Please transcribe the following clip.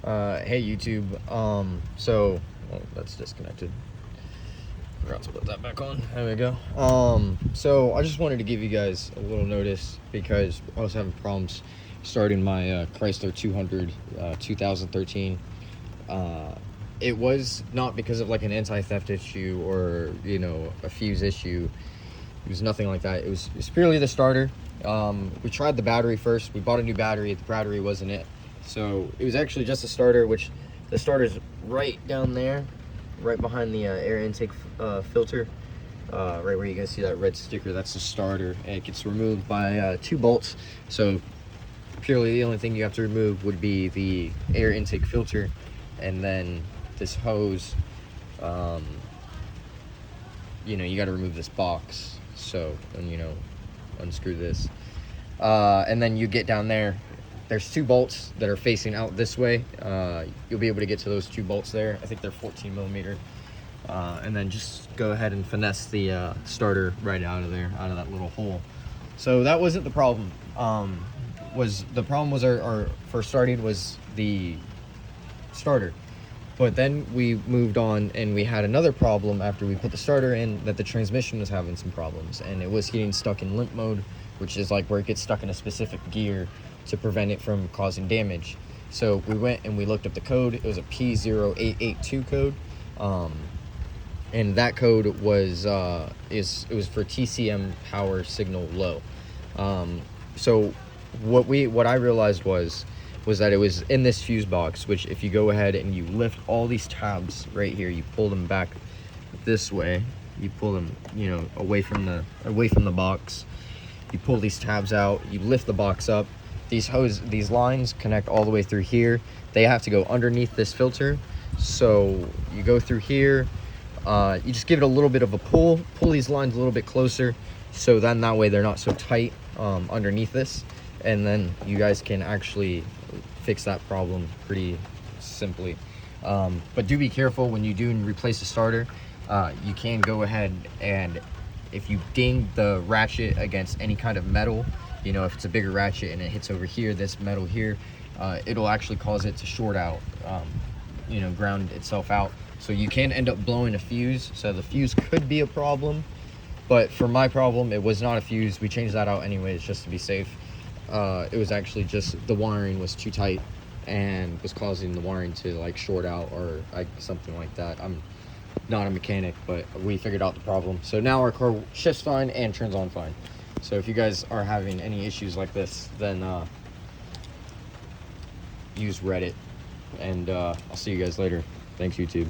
Hey YouTube. Well, that's disconnected. Forgot to put that back on. There we go. So I just wanted to give you guys a little notice because I was having problems starting my Chrysler 200 2013. It was not because of like an anti-theft issue or a fuse issue. It was nothing like that. It was purely the starter. We tried the battery first. We bought a new battery. The battery wasn't it. So it was actually just a starter, which the starter's right down there, right behind the air intake filter, right where you guys see that red sticker. That's the starter, and it gets removed by 2 bolts. So purely the only thing you have to remove would be the air intake filter, and then this hose. You got to remove this box. So, and unscrew this, and then you get down there. There's 2 bolts that are facing out this way. You'll be able to get to those 2 bolts there. I think they're 14 millimeter. And then just go ahead and finesse the starter right out of there, out of that little hole. So that wasn't the problem. The problem was our first starting was the starter. But then we moved on and we had another problem after we put the starter in, that the transmission was having some problems and it was getting stuck in limp mode, which is like where it gets stuck in a specific gear to prevent it from causing damage. So we went and we looked up the code. It was a P0882 code, and that code was it was for TCM power signal low. So what I realized was that it was in this fuse box, which if you go ahead and you lift all these tabs right here, you pull them back this way, you pull them away from the box, you pull these tabs out, you lift the box up. These lines connect all the way through here. They have to go underneath this filter. So you go through here, you just give it a little bit of a pull these lines a little bit closer, so then that way they're not so tight underneath this, and then you guys can actually fix that problem pretty simply. But do be careful when you do replace the starter. You can go ahead and if you ding the ratchet against any kind of metal, if it's a bigger ratchet and it hits over here, this metal here, it'll actually cause it to short out, ground itself out. So you can end up blowing a fuse. So the fuse could be a problem, but for my problem, it was not a fuse. We changed that out anyways, just to be safe. It was actually just the wiring was too tight and was causing the wiring to like short out or like something like that. I'm not a mechanic, but we figured out the problem. So now our car shifts fine and turns on fine. So if you guys are having any issues like this, then use Reddit, and I'll see you guys later. Thanks, YouTube.